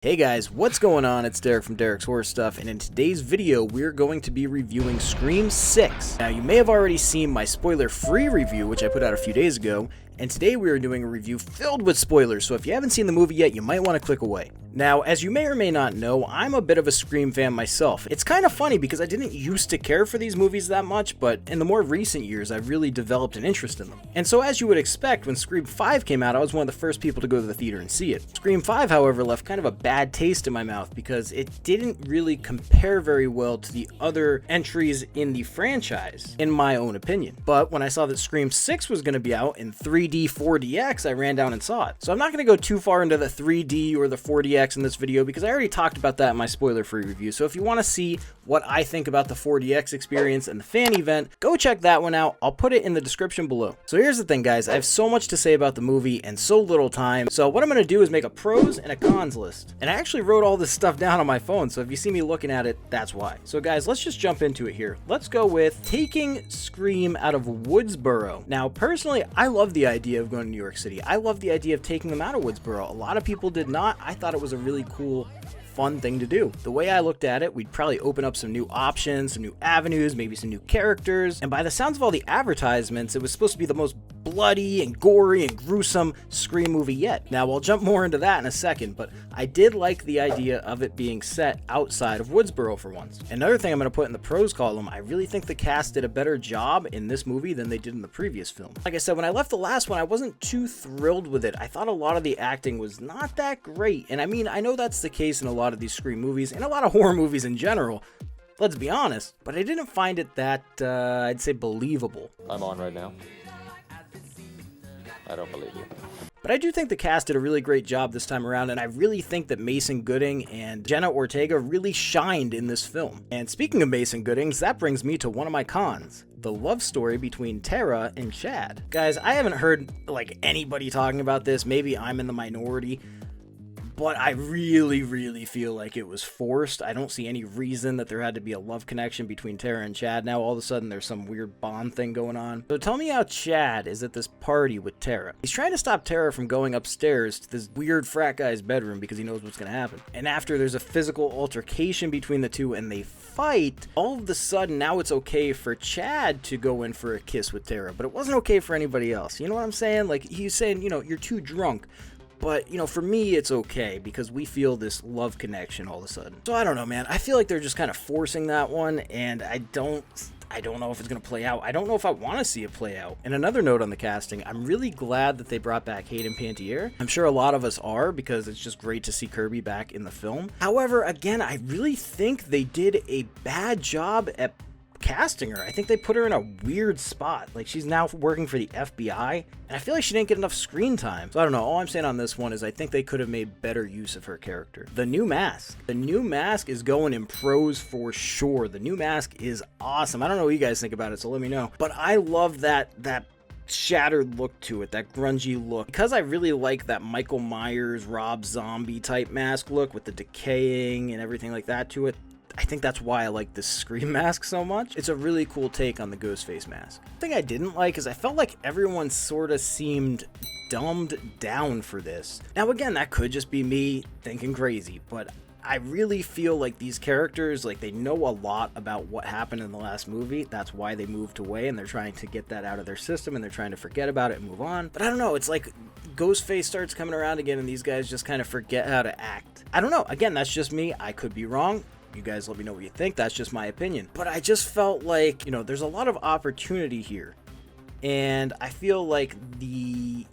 Hey guys, what's going on? It's Derek from Derek's Horror Stuff, and in today's video, we're going to be reviewing Scream VI. Now, you may have already seen my spoiler-free review, which I put out a few days ago, and today we are doing a review filled with spoilers, so if you haven't seen the movie yet, you might want to click away. Now, as you may or may not know, I'm a bit of a Scream fan myself. It's kind of funny because I didn't used to care for these movies that much, but in the more recent years, I've really developed an interest in them. And so as you would expect, when Scream V came out, I was one of the first people to go to the theater and see it. Scream V, however, left kind of a bad taste in my mouth because it didn't really compare very well to the other entries in the franchise, in my own opinion. But when I saw that Scream VI was going to be out in 3D 4DX, I ran down and saw it. So I'm not going to go too far into the 3D or the 4DX in this video because I already talked about that in my spoiler-free review. So if you want to see what I think about the 4DX experience and the fan event, go check that one out. I'll put it in the description below. So here's the thing, guys. I have so much to say about the movie and so little time. So what I'm going to do is make a pros and a cons list. And I actually wrote all this stuff down on my phone, so if you see me looking at it, that's why. So guys, let's just jump into it here. Let's go with taking Scream out of Woodsboro. Now, personally, I love the idea of going to New York City. I love the idea of taking them out of Woodsboro. A lot of people did not. I thought it was a really cool, fun thing to do. The way I looked at it, we'd probably open up some new options, some new avenues, maybe some new characters, and by the sounds of all the advertisements, it was supposed to be the most bloody and gory and gruesome Scream movie yet. Now, I'll jump more into that in a second, but I did like the idea of it being set outside of Woodsboro for once. Another thing I'm going to put in the pros column, I really think the cast did a better job in this movie than they did in the previous film. Like I said, when I left the last one, I wasn't too thrilled with it. I thought a lot of the acting was not that great, and I mean, I know that's the case in a lot of these Scream movies and a lot of horror movies in general, let's be honest, but I didn't find it that, I'd say, believable. I'm on right now. I don't believe you. But I do think the cast did a really great job this time around, and I really think that Mason Gooding and Jenna Ortega really shined in this film. And speaking of Mason Goodings, that brings me to one of my cons. The love story between Tara and Chad. Guys, I haven't heard, anybody talking about this. Maybe I'm in the minority, but I really feel like it was forced. I don't see any reason that there had to be a love connection between Tara and Chad. Now all of a sudden there's some weird bond thing going on. So tell me how Chad is at this party with Tara. He's trying to stop Tara from going upstairs to this weird frat guy's bedroom because he knows what's going to happen. And after there's a physical altercation between the two and they fight, all of a sudden now it's okay for Chad to go in for a kiss with Tara, but it wasn't okay for anybody else. You know what I'm saying? Like, he's saying, you're too drunk. But, for me, it's okay because we feel this love connection all of a sudden. So I don't know, man. I feel like they're just kind of forcing that one, and I don't know if it's going to play out. I don't know if I want to see it play out. And another note on the casting, I'm really glad that they brought back Hayden Panettiere. I'm sure a lot of us are because it's just great to see Kirby back in the film. However, again, I really think they did a bad job at casting her. I think they put her in a weird spot. Like, she's now working for the FBI, and I feel like she didn't get enough screen time. So I don't know. All I'm saying on this one is I think they could have made better use of her character. The new mask. The new mask is going in pros for sure. The new mask is awesome. I don't know what you guys think about it, so let me know. But I love that shattered look to it, that grungy look. Because I really like that Michael Myers, Rob Zombie type mask look with the decaying and everything like that to it. I think that's why I like this Scream mask so much. It's a really cool take on the Ghostface mask. The thing I didn't like is I felt like everyone sort of seemed dumbed down for this. Now again, that could just be me thinking crazy, but I really feel like these characters, they know a lot about what happened in the last movie. That's why they moved away, and they're trying to get that out of their system, and they're trying to forget about it and move on. But I don't know, it's like Ghostface starts coming around again, and these guys just kind of forget how to act. I don't know, again, that's just me. I could be wrong. You guys let me know what you think. That's just my opinion. But I just felt like, there's a lot of opportunity here. And I feel like the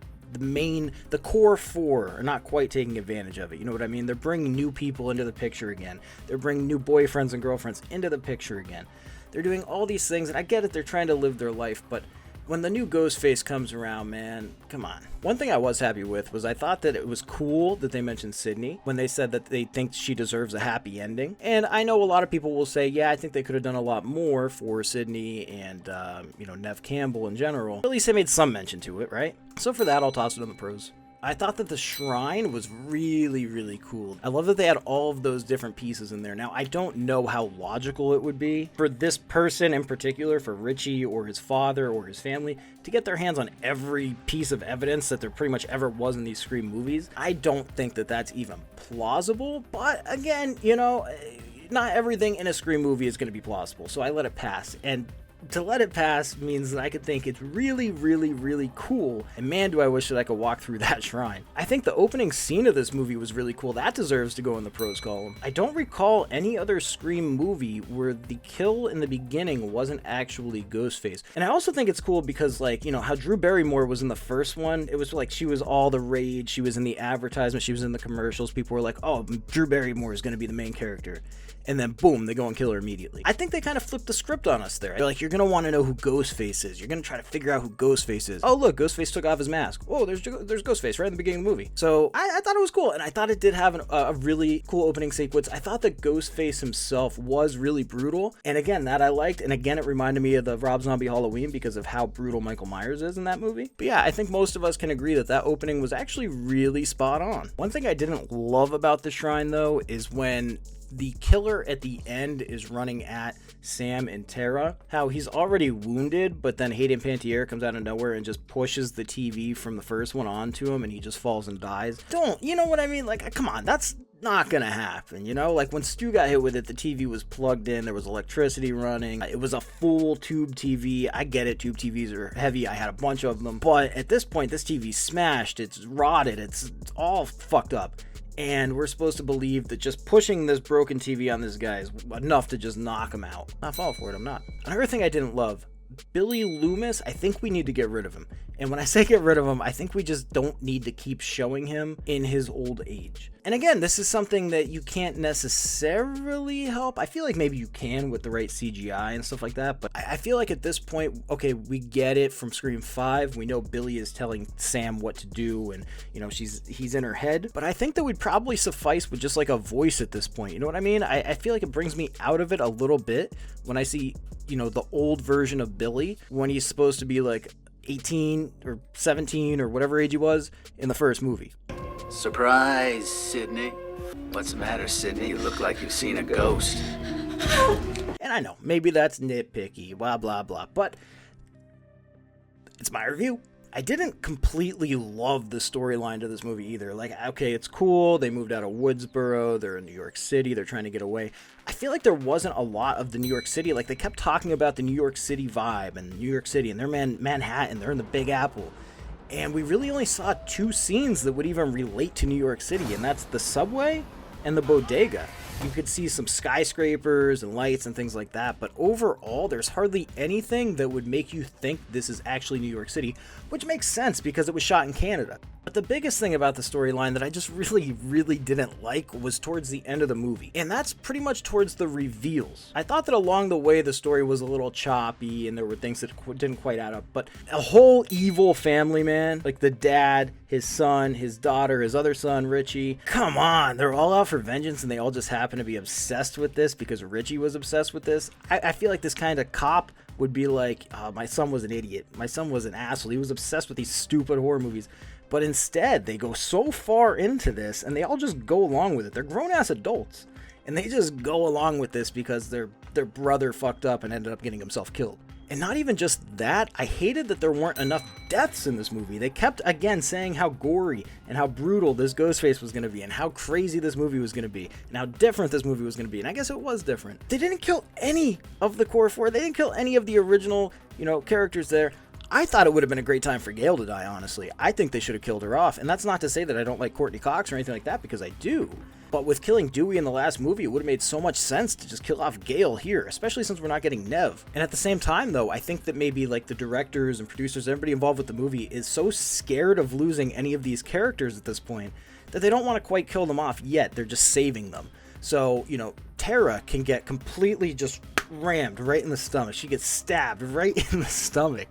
core four are not quite taking advantage of it. You know what I mean? They're bringing new people into the picture again. They're bringing new boyfriends and girlfriends into the picture again. They're doing all these things, and I get it. They're trying to live their life, but when the new Ghostface comes around, man, come on. One thing I was happy with was I thought that it was cool that they mentioned Sydney when they said that they think she deserves a happy ending. And I know a lot of people will say, yeah, I think they could have done a lot more for Sydney and, Nev Campbell in general. At least they made some mention to it, right? So for that, I'll toss it on the pros. I thought that the shrine was really, really cool. I love that they had all of those different pieces in there. Now, I don't know how logical it would be for this person in particular, for Richie or his father or his family, to get their hands on every piece of evidence that there pretty much ever was in these Scream movies. I don't think that that's even plausible, but again, you know, not everything in a Scream movie is going to be plausible, so I let it pass. And to let it pass means that I could think it's really, really, really cool, and man, do I wish that I could walk through that shrine. I think the opening scene of this movie was really cool. That deserves to go in the pros column. I don't recall any other Scream movie where the kill in the beginning wasn't actually Ghostface. And I also think it's cool because, like, you know, how Drew Barrymore was in the first one, it was like she was all the rage, she was in the advertisement, she was in the commercials, people were like, oh, Drew Barrymore is going to be the main character. And then boom, they go and kill her immediately. I think they kind of flipped the script on us there. They're like, you're going to want to know who Ghostface is. You're going to try to figure out who Ghostface is. Oh, look, Ghostface took off his mask. Oh, there's Ghostface right in the beginning of the movie. So I thought it was cool. And I thought it did have a really cool opening sequence. I thought that Ghostface himself was really brutal. And again, that I liked. And again, it reminded me of the Rob Zombie Halloween because of how brutal Michael Myers is in that movie. But yeah, I think most of us can agree that that opening was actually really spot on. One thing I didn't love about the shrine, though, is when the killer at the end is running at Sam and Tara, how he's already wounded, but then Hayden Panettiere comes out of nowhere and just pushes the TV from the first one onto him and he just falls and dies. You know what I mean? Like, come on, that's not gonna happen, you know? Like, when Stu got hit with it, the TV was plugged in, there was electricity running, it was a full tube TV. I get it, tube TVs are heavy, I had a bunch of them, but at this point, this TV's smashed, it's rotted, it's all fucked up. And we're supposed to believe that just pushing this broken TV on this guy is enough to just knock him out. Not fall for it, I'm not. Another thing I didn't love, Billy Loomis, I think we need to get rid of him. And when I say get rid of him, I think we just don't need to keep showing him in his old age. And again, this is something that you can't necessarily help. I feel like maybe you can with the right CGI and stuff like that, but I feel like at this point, okay, we get it from Scream 5. We know Billy is telling Sam what to do, and, you know, he's in her head. But I think that would probably suffice with just like a voice at this point. You know what I mean? I feel like it brings me out of it a little bit when I see, you know, the old version of Billy when he's supposed to be like 18 or 17 or whatever age he was in the first movie. Surprise, Sydney. What's the matter, Sydney? You look like you've seen a ghost. And I know, maybe that's nitpicky, blah, blah, blah, but it's my review. I didn't completely love the storyline to this movie either. Like, okay, it's cool. They moved out of Woodsboro. They're in New York City. They're trying to get away. I feel like there wasn't a lot of the New York City. Like, they kept talking about the New York City vibe and New York City, and they're Manhattan. They're in the Big Apple. And we really only saw 2 scenes that would even relate to New York City, and that's the subway and the bodega. You could see some skyscrapers and lights and things like that, but overall, there's hardly anything that would make you think this is actually New York City, which makes sense because it was shot in Canada. But the biggest thing about the storyline that I just really, really didn't like was towards the end of the movie, and that's pretty much towards the reveals. I thought that along the way, the story was a little choppy, and there were things that didn't quite add up, but a whole evil family, man, like the dad, his son, his daughter, his other son, Richie, come on, they're all out for vengeance, and they all just happen to be obsessed with this because Richie was obsessed with this. I feel like this kind of cop would be like, my son was an idiot, my son was an asshole, he was obsessed with these stupid horror movies. But instead, they go so far into this, and they all just go along with it. They're grown-ass adults, and they just go along with this because their brother fucked up and ended up getting himself killed. And not even just that, I hated that there weren't enough deaths in this movie. They kept, again, saying how gory and how brutal this Ghostface was going to be, and how crazy this movie was going to be, and how different this movie was going to be. And I guess it was different. They didn't kill any of the core 4. They didn't kill any of the original, characters there. I thought it would have been a great time for Gale to die, honestly. I think they should have killed her off. And that's not to say that I don't like Courteney Cox or anything like that, because I do. But with killing Dewey in the last movie, it would have made so much sense to just kill off Gale here, especially since we're not getting Nev. And at the same time, though, I think that maybe like the directors and producers, everybody involved with the movie is so scared of losing any of these characters at this point that they don't want to quite kill them off yet. They're just saving them. So, Tara can get completely just rammed right in the stomach. She gets stabbed right in the stomach.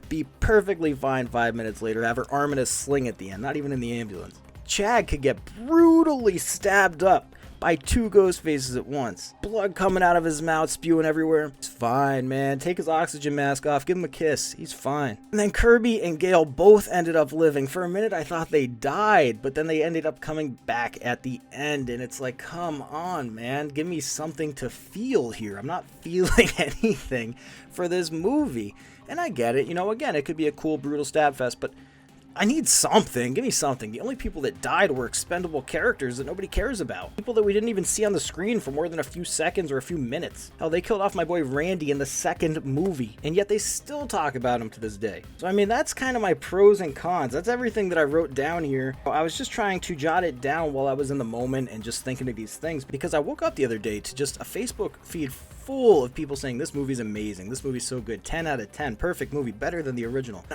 Be perfectly fine 5 minutes later, have her arm in a sling at the end, not even in the ambulance. Chad could get brutally stabbed up by 2 ghost faces at once. Blood coming out of his mouth, spewing everywhere. It's fine, man. Take his oxygen mask off, give him a kiss. He's fine. And then Kirby and Gale both ended up living. For a minute, I thought they died, but then they ended up coming back at the end. And it's like, come on, man. Give me something to feel here. I'm not feeling anything for this movie. And I get it. You know, again, it could be a cool, brutal stab fest, but I need something. Give me something. The only people that died were expendable characters that nobody cares about. People that we didn't even see on the screen for more than a few seconds or a few minutes. Hell, they killed off my boy Randy in the second movie, and yet they still talk about him to this day. So, I mean, that's kind of my pros and cons. That's everything that I wrote down here. I was just trying to jot it down while I was in the moment and just thinking of these things, because I woke up the other day to just a Facebook feed full of people saying this movie's amazing, this movie's so good, 10 out of 10, perfect movie, better than the original.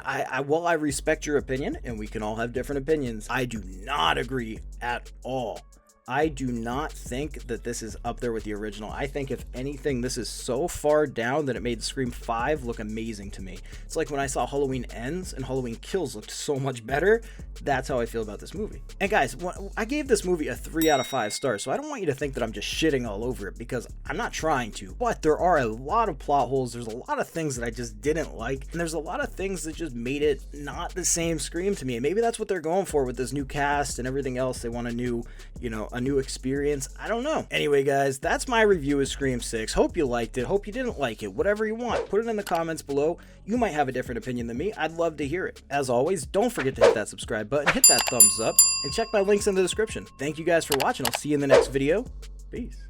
While I respect your opinion, and we can all have different opinions, I do not agree at all. I do not think that this is up there with the original. I think, if anything, this is so far down that it made Scream 5 look amazing to me. It's like when I saw Halloween Ends and Halloween Kills looked so much better. That's how I feel about this movie. And guys, I gave this movie a 3 out of 5 stars, so I don't want you to think that I'm just shitting all over it, because I'm not trying to. But there are a lot of plot holes, there's a lot of things that I just didn't like, and there's a lot of things that just made it not the same Scream to me. And maybe that's what they're going for with this new cast and everything else. They want a new, a new experience. I don't know. Anyway, guys, that's my review of Scream 6. Hope you liked it. Hope you didn't like it. Whatever you want, put it in the comments below. You might have a different opinion than me. I'd love to hear it. As always, don't forget to hit that subscribe button, hit that thumbs up, and check my links in the description. Thank you guys for watching. I'll see you in the next video. Peace.